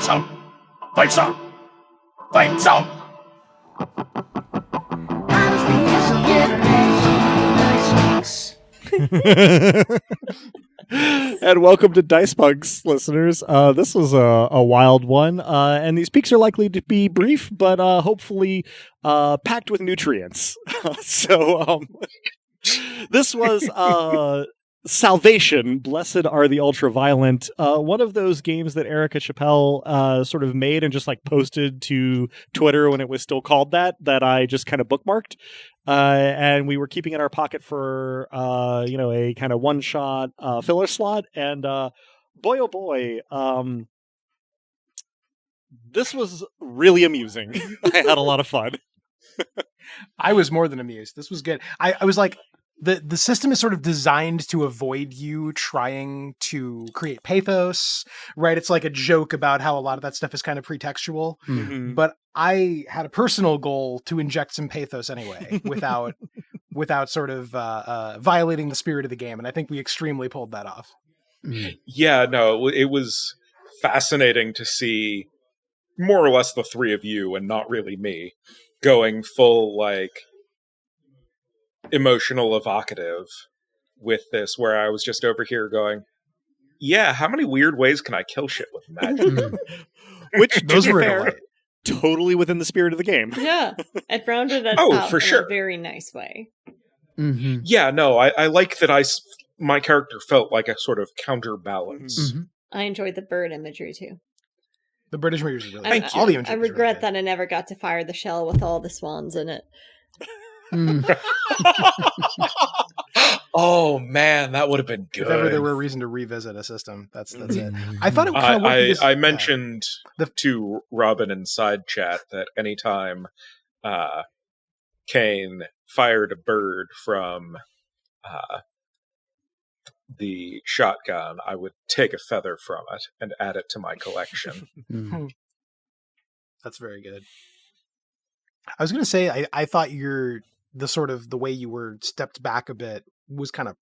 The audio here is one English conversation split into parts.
some! Fight some! Fight some! And welcome to Dice Bugs, listeners. This was a wild one, and these peaks are likely to be brief, but hopefully packed with nutrients. This was Salvation, Blessed Are the Ultraviolent, one of those games that Erica Chappelle sort of made and just like posted to Twitter when it was still called that I just kind of bookmarked. And we were keeping in our pocket for, a kind of one-shot filler slot. And boy, oh boy, this was really amusing. I had a lot of fun. I was more than amused. This was good. I was like, the system is sort of designed to avoid you trying to create pathos, right? It's like a joke about how a lot of that stuff is kind of pretextual. Mm-hmm. But I had a personal goal to inject some pathos anyway, without sort of violating the spirit of the game. And I think we extremely pulled that off. Yeah, no, it was fascinating to see more or less the three of you and not really me going full, like, emotional evocative with this, where I was just over here going, yeah, how many weird ways can I kill shit with magic? Which, Those were fair, totally within the spirit of the game. Yeah, it rounded it Oh, out for in sure. a very nice way. Mm-hmm. Yeah, no, I like that my character felt like a sort of counterbalance. Mm-hmm. I enjoyed the bird imagery too. The British imagery was really Thank good. you. All the imagery I was really regret good. that I never got to fire the shell with all the swans in it. Oh man, that would have been good. If ever there were a reason to revisit a system, that's it. I thought it was kind of weird because, I mentioned to Robin in side chat that anytime Kane fired a bird from the shotgun, I would take a feather from it and add it to my collection. That's very good. I was going to say, I thought the way you were stepped back a bit was kind of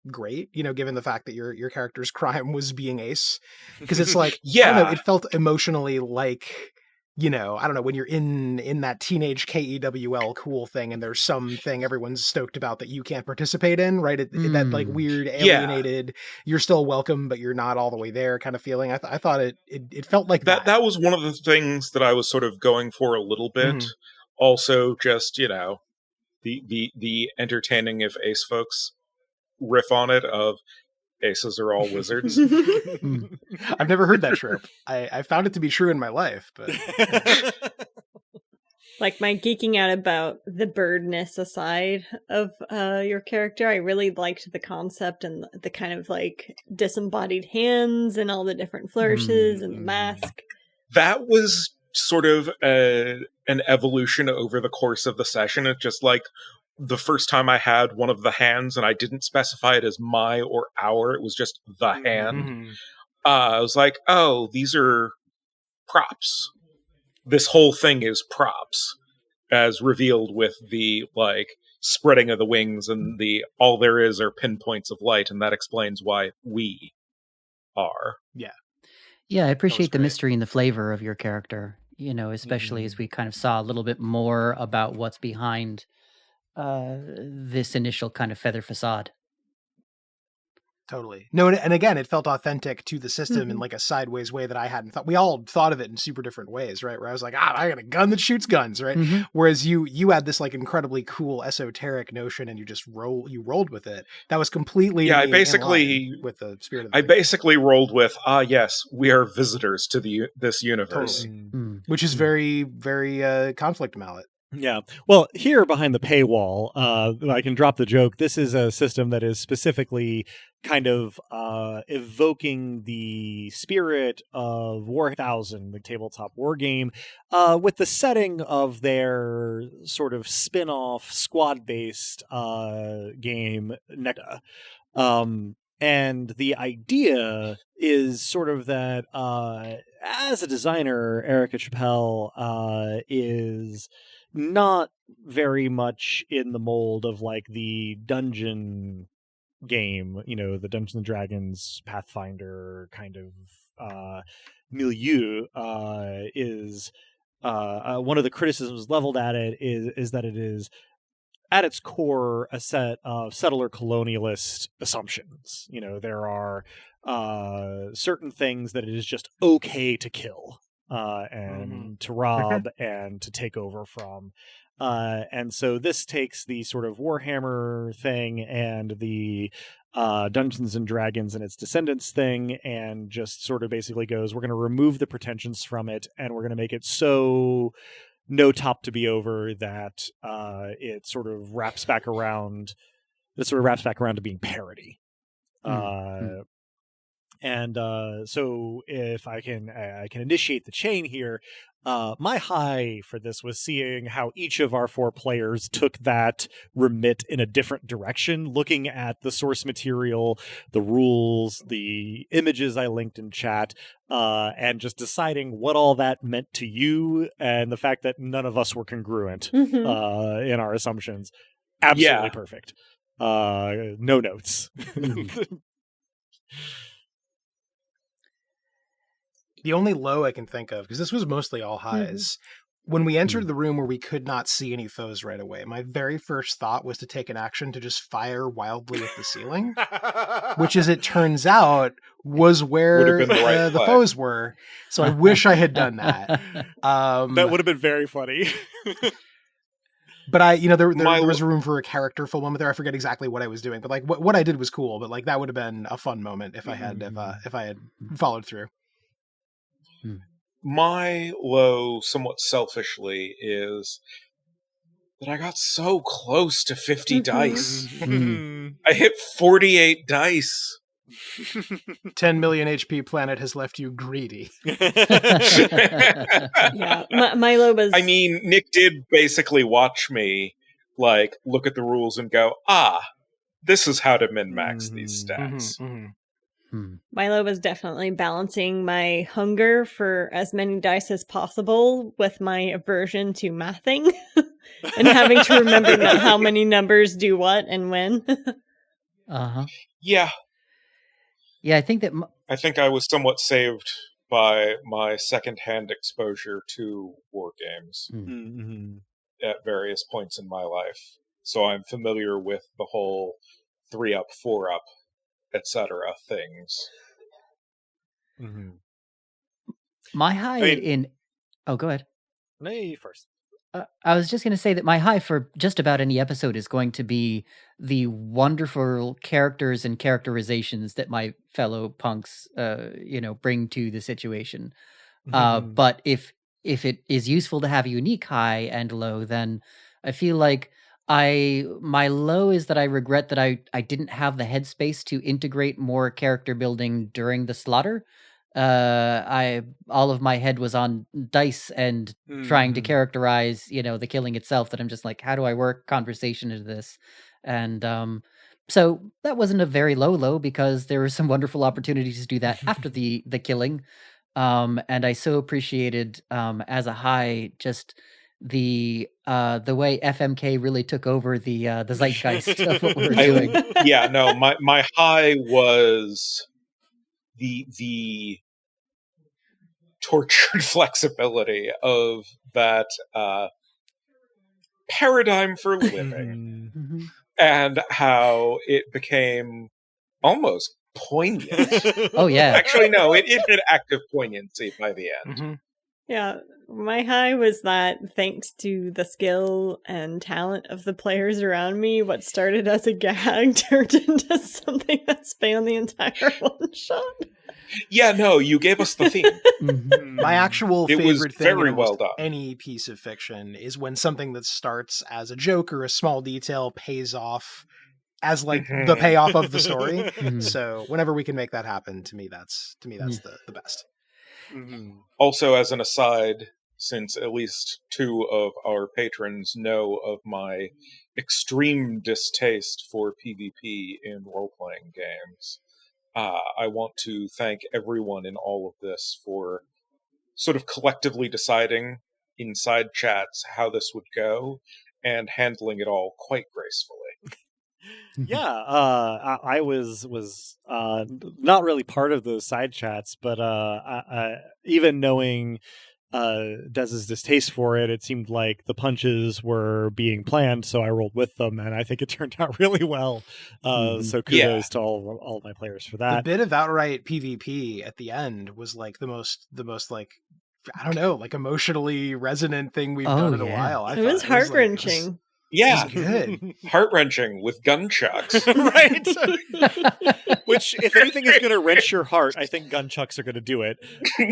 great, given the fact that your character's crime was being Ace. Because it's like, yeah, I don't know, it felt emotionally like, I don't know, when you're in that teenage KEWL cool thing and there's something everyone's stoked about that you can't participate in, right? That like weird alienated, you're still welcome, but you're not all the way there kind of feeling. I thought it felt like that. That was one of the things that I was sort of going for a little bit. Mm-hmm. Also, just, the entertaining if Ace folks riff on it of Aces are all wizards. I've never heard that trope. I found it to be true in my life, but like my geeking out about the birdness aside of your character, I really liked the concept and the kind of like disembodied hands and all the different flourishes and the mask. That was sort of an evolution over the course of the session. It's just like the first time I had one of the hands and I didn't specify it as my or our, it was just the hand. Mm-hmm. I was like, oh, these are props. This whole thing is props, as revealed with the like spreading of the wings and the all there is are pinpoints of light, and that explains why we are. Yeah, I appreciate the mystery and the flavor of your character, especially as we kind of saw a little bit more about what's behind this initial kind of feather facade. Totally. No, and again, it felt authentic to the system in like a sideways way that I hadn't thought. We all thought of it in super different ways, right? Where I was like, I got a gun that shoots guns, right? Mm-hmm. Whereas you had this like incredibly cool esoteric notion, and you rolled with it. That was completely I basically with the spirit of the I basically rolled with yes, we are visitors to this universe, totally. Which is very very conflict mallet. Yeah. Well, here behind the paywall, I can drop the joke. This is a system that is specifically kind of evoking the spirit of War 1000, the tabletop war game, with the setting of their sort of spin-off squad-based game, Necta. And the idea is sort of that as a designer, Erica Chappelle is not very much in the mold of like the dungeon game, the Dungeons and Dragons Pathfinder kind of milieu is one of the criticisms leveled at it is that it is at its core a set of settler colonialist assumptions. There are certain things that it is just okay to kill and to rob and to take over from. And so this takes the sort of Warhammer thing and the Dungeons and Dragons and its descendants thing and just sort of basically goes, we're going to remove the pretensions from it and we're going to make it so no top to be over that it sort of wraps back around to being parody. And so if I can initiate the chain here, my high for this was seeing how each of our 4 players took that remit in a different direction, looking at the source material, the rules, the images I linked in chat, and just deciding what all that meant to you, and the fact that none of us were congruent in our assumptions. Absolutely perfect. No notes. The only low I can think of, because this was mostly all highs, when we entered the room where we could not see any foes right away, my very first thought was to take an action to just fire wildly at the ceiling, which, as it turns out, was where the foes were. So I wish I had done that. That would have been very funny. But there was room for a characterful moment there. I forget exactly what I was doing, but like what I did was cool. But like that would have been a fun moment if I had followed through. My low, somewhat selfishly, is that I got so close to 50 dice. I hit 48 dice. 10 million HP planet has left you greedy. Yeah, my low was... I mean, Nick did basically watch me, like, look at the rules and go, this is how to min-max these stats. Milo was definitely balancing my hunger for as many dice as possible with my aversion to mathing and having to remember how many numbers do what and when. Yeah. Yeah, I think that... I think I was somewhat saved by my secondhand exposure to war games at various points in my life. So I'm familiar with the whole 3-up, 4-up, etc. things. My high go ahead. No, you first. I was just going to say that my high for just about any episode is going to be the wonderful characters and characterizations that my fellow punks, bring to the situation. But if it is useful to have a unique high and low, then I feel like my low is that I regret that I didn't have the headspace to integrate more character building during the slaughter. All of my head was on dice and trying to characterize, the killing itself, that I'm just like, how do I work conversation into this? And so that wasn't a very low because there were some wonderful opportunities to do that after the killing. And I so appreciated as a high just the way FMK really took over the zeitgeist of what we were doing. My high was the tortured flexibility of that paradigm for living and how it became almost poignant. Oh yeah. Actually, no, it had active poignancy by the end. Yeah, my high was that thanks to the skill and talent of the players around me, what started as a gag turned into something that spanned the entire one shot. Yeah, no, you gave us the theme. My actual favorite thing very in well done. Any piece of fiction is when something that starts as a joke or a small detail pays off as like the payoff of the story. So whenever we can make that happen, to me that's the best. Also, as an aside, since at least 2 of our patrons know of my extreme distaste for PvP in role-playing games, I want to thank everyone in all of this for sort of collectively deciding inside chats how this would go and handling it all quite gracefully. I was not really part of those side chats, but even knowing Dez's distaste for it, it seemed like the punches were being planned, so I rolled with them, and I think it turned out really well. So kudos to all my players for that. The bit of outright PvP at the end was like the most like, I don't know, like emotionally resonant thing we've done in a while. It was heart-wrenching. Yeah, it was good. Heart-wrenching with gunchucks. Right. Which, if anything is going to wrench your heart, I think gunchucks are going to do it.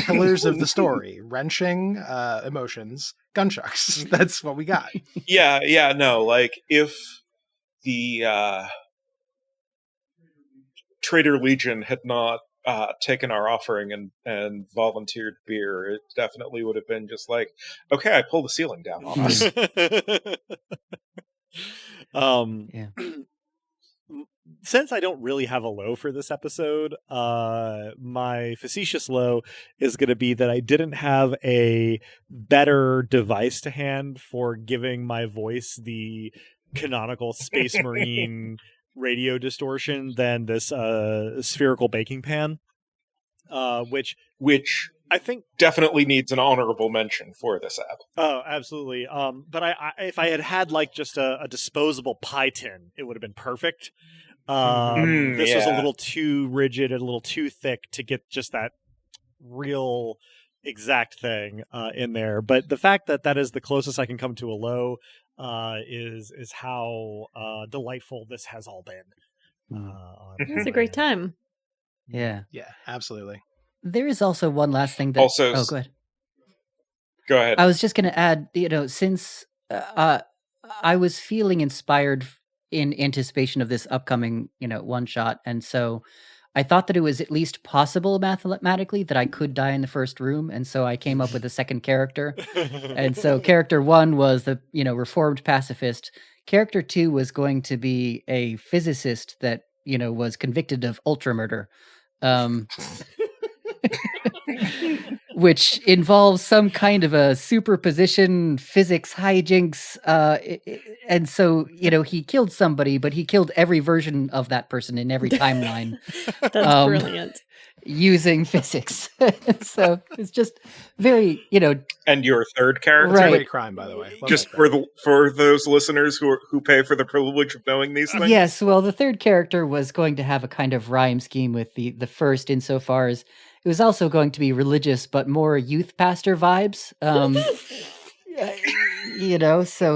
Pillars of the story: wrenching emotions, gunchucks. That's what we got. Yeah, no, like if the Trader Legion had not taken our offering and volunteered beer, it definitely would have been just like, okay, I pull the ceiling down on us. Since I don't really have a low for this episode, my facetious low is going to be that I didn't have a better device to hand for giving my voice the canonical Space Marine radio distortion than this spherical baking pan, which I think definitely needs an honorable mention for this app. Oh, absolutely. But I if I had like just a disposable pie tin, it would have been perfect. This was a little too rigid and a little too thick to get just that real exact thing in there. But the fact that that is the closest I can come to a low is how delightful this has all been. It was a great time. Yeah, absolutely. There is also one last thing that. Also, go ahead. Go ahead. I was just going to add, since I was feeling inspired in anticipation of this upcoming, one shot, and so I thought that it was at least possible mathematically that I could die in the first room, and so I came up with a second character. And so character 1 was the, reformed pacifist. Character 2 was going to be a physicist that, was convicted of ultra murder. Which involves some kind of a superposition physics hijinks. And so, he killed somebody, but he killed every version of that person in every timeline. That's brilliant. Using physics. So it's just very, And your third character? It's a great crime, by the way. Just for those listeners who pay for the privilege of knowing these things? Yes, well, the third character was going to have a kind of rhyme scheme with the first, insofar as it was also going to be religious, but more youth pastor vibes. So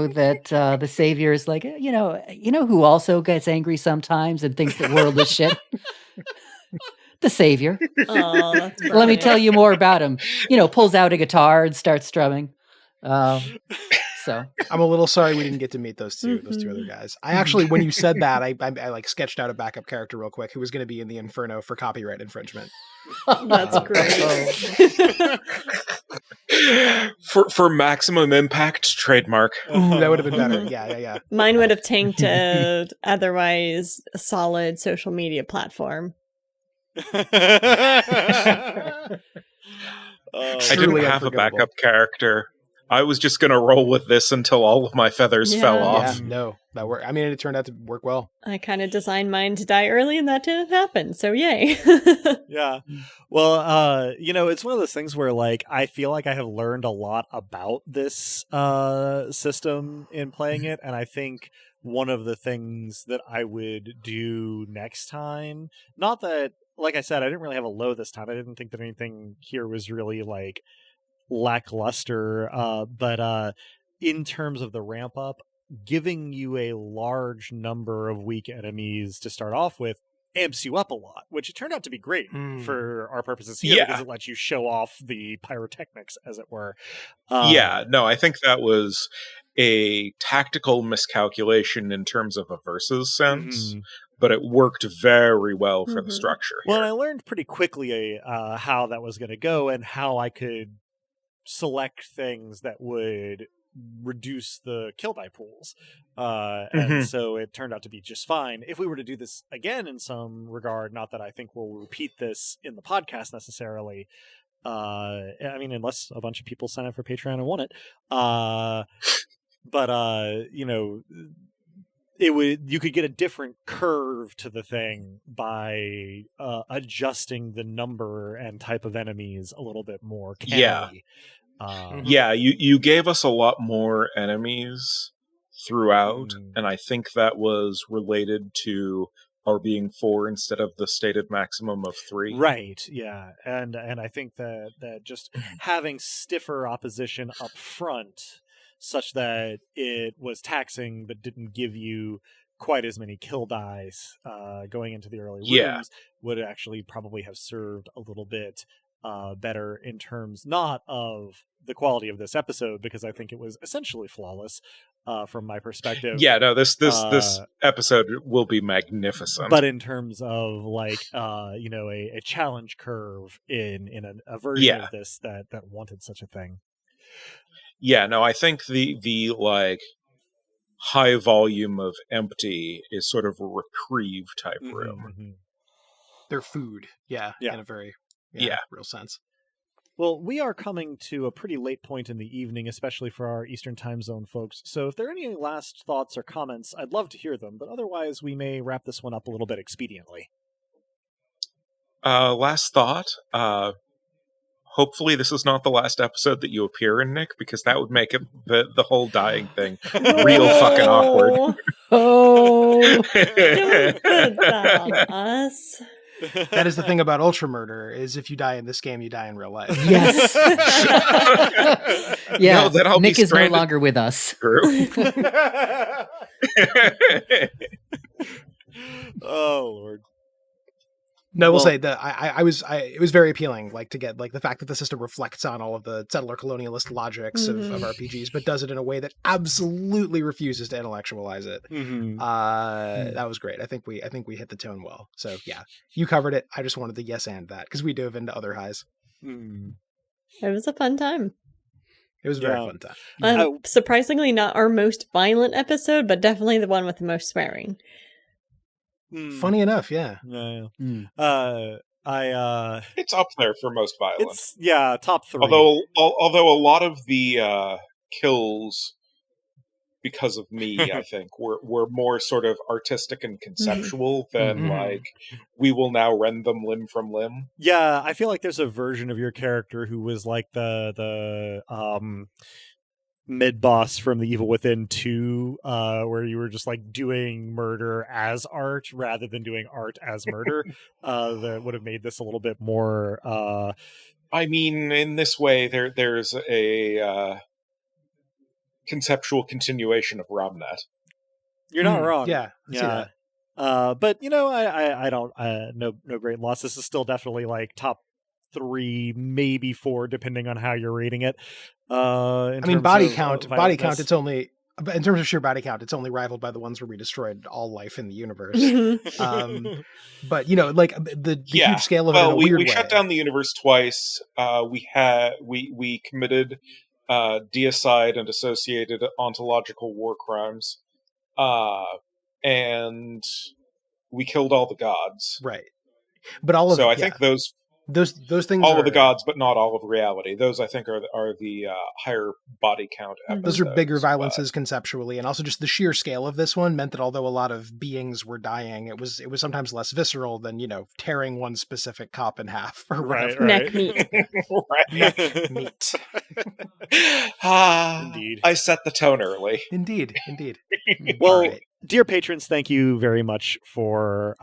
that the savior is like, who also gets angry sometimes and thinks the world is shit? The savior. Oh, that's Let me tell you more about him. Pulls out a guitar and starts strumming. So I'm a little sorry we didn't get to meet those two other guys. I actually, when you said that, I like sketched out a backup character real quick who was going to be in the Inferno for copyright infringement. That's great. For maximum impact trademark. Ooh, that would have been better. Yeah. Mine would have tanked a otherwise solid social media platform. I didn't have a backup character. I was just going to roll with this until all of my feathers fell off. Yeah, no, that worked. I mean, it turned out to work well. I kind of designed mine to die early, and that didn't happen. So yay. Yeah. Well, it's one of those things where like I feel like I have learned a lot about this system in playing it, and I think one of the things that I would do next time, not that, like I said, I didn't really have a low this time. I didn't think that anything here was really like lackluster, but in terms of the ramp up, giving you a large number of weak enemies to start off with amps you up a lot, which it turned out to be great for our purposes here because it lets you show off the pyrotechnics, as it were. I think that was a tactical miscalculation in terms of a versus sense, but it worked very well for the structure here. Well, I learned pretty quickly how that was going to go and how I could select things that would reduce the kill die pools. And so it turned out to be just fine. If we were to do this again in some regard, not that I think we'll repeat this in the podcast necessarily, I mean, unless a bunch of people sign up for Patreon and want it, but you could get a different curve to the thing by adjusting the number and type of enemies a little bit more cannily. Yeah, you gave us a lot more enemies throughout, and I think that was related to our being 4 instead of the stated maximum of 3. Right, yeah. And I think that just having stiffer opposition up front such that it was taxing but didn't give you quite as many kill dice going into the early rooms would actually probably have served a little bit better in terms not of the quality of this episode, because I think it was essentially flawless from my perspective. Yeah, no, this episode will be magnificent. But in terms of like a challenge curve in a version of this that wanted such a thing. Yeah, no, I think the like high volume of empty is sort of a reprieve type room. Their food, in a very real sense. Well, we are coming to a pretty late point in the evening, especially for our Eastern Time Zone folks. So if there are any last thoughts or comments, I'd love to hear them. But otherwise, we may wrap this one up a little bit expediently. Last thought. Hopefully this is not the last episode that you appear in, Nick, because that would make it the whole dying thing real fucking awkward. Oh, Don't put that on us. That is the thing about Ultra Murder, is if you die in this game, you die in real life. yes. Yeah, No, then I'll Nick be is no stranded. longer with us. True. Oh, Lord. No, we'll say that it was very appealing, like to get like the fact that the system reflects on all of the settler colonialist logics of RPGs, but does it in a way that absolutely refuses to intellectualize it. That was great. I think we hit the tone well. So yeah, you covered it. I just wanted to yes and that because we dove into other highs. It was a fun time. It was a very fun time. Surprisingly, not our most violent episode, but definitely the one with the most swearing. Funny enough, yeah. It's up there for most violent. It's top 3. Although a lot of the kills, because of me, I think were more sort of artistic and conceptual than like we will now rend them limb from limb. Yeah, I feel like there's a version of your character who was like the mid-boss from the Evil Within 2, where you were just like doing murder as art rather than doing art as murder. That would have made this a little bit more I mean, in this way there's a conceptual continuation of Robnet. You're not wrong. Yeah. See that. But I don't no great loss. This is still definitely like top 3, maybe 4, depending on how you're rating it. Body count, it's only, in terms of sheer body count, it's only rivaled by the ones where we destroyed all life in the universe. But like the huge scale of it in a weird way. We shut down the universe twice. We committed deicide and associated ontological war crimes, and we killed all the gods. Right. But all of I think those things all of the gods, but not all of reality. Those I think are the higher body count episodes. Those are bigger violences conceptually, and also just the sheer scale of this one meant that although a lot of beings were dying, it was sometimes less visceral than tearing one specific cop in half or whatever. Neck meat. Neck meat. Indeed. I set the tone early. Indeed. Well, right. Dear patrons, thank you very much for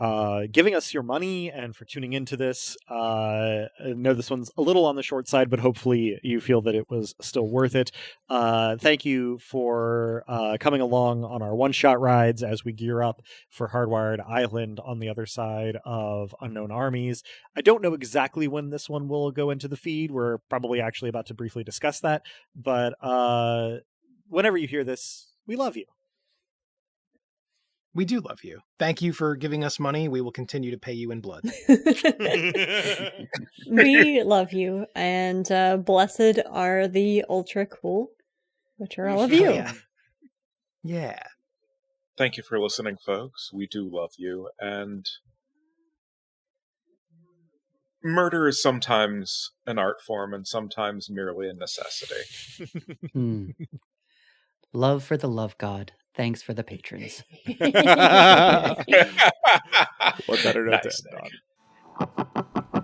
giving us your money and for tuning into this. I know this one's a little on the short side, but hopefully you feel that it was still worth it. Thank you for coming along on our one-shot rides as we gear up for Hardwired Island on the other side of Unknown Armies. I don't know exactly when this one will go into the feed. We're probably actually about to briefly discuss that. But whenever you hear this, we love you. We do love you. Thank you for giving us money. We will continue to pay you in blood. We love you, and blessed are the ultra cool, which are all of you. Yeah. Thank you for listening, folks. We do love you, and murder is sometimes an art form and sometimes merely a necessity. Love for the love god. Thanks for the patrons. What better note Nice, to end Nick. on?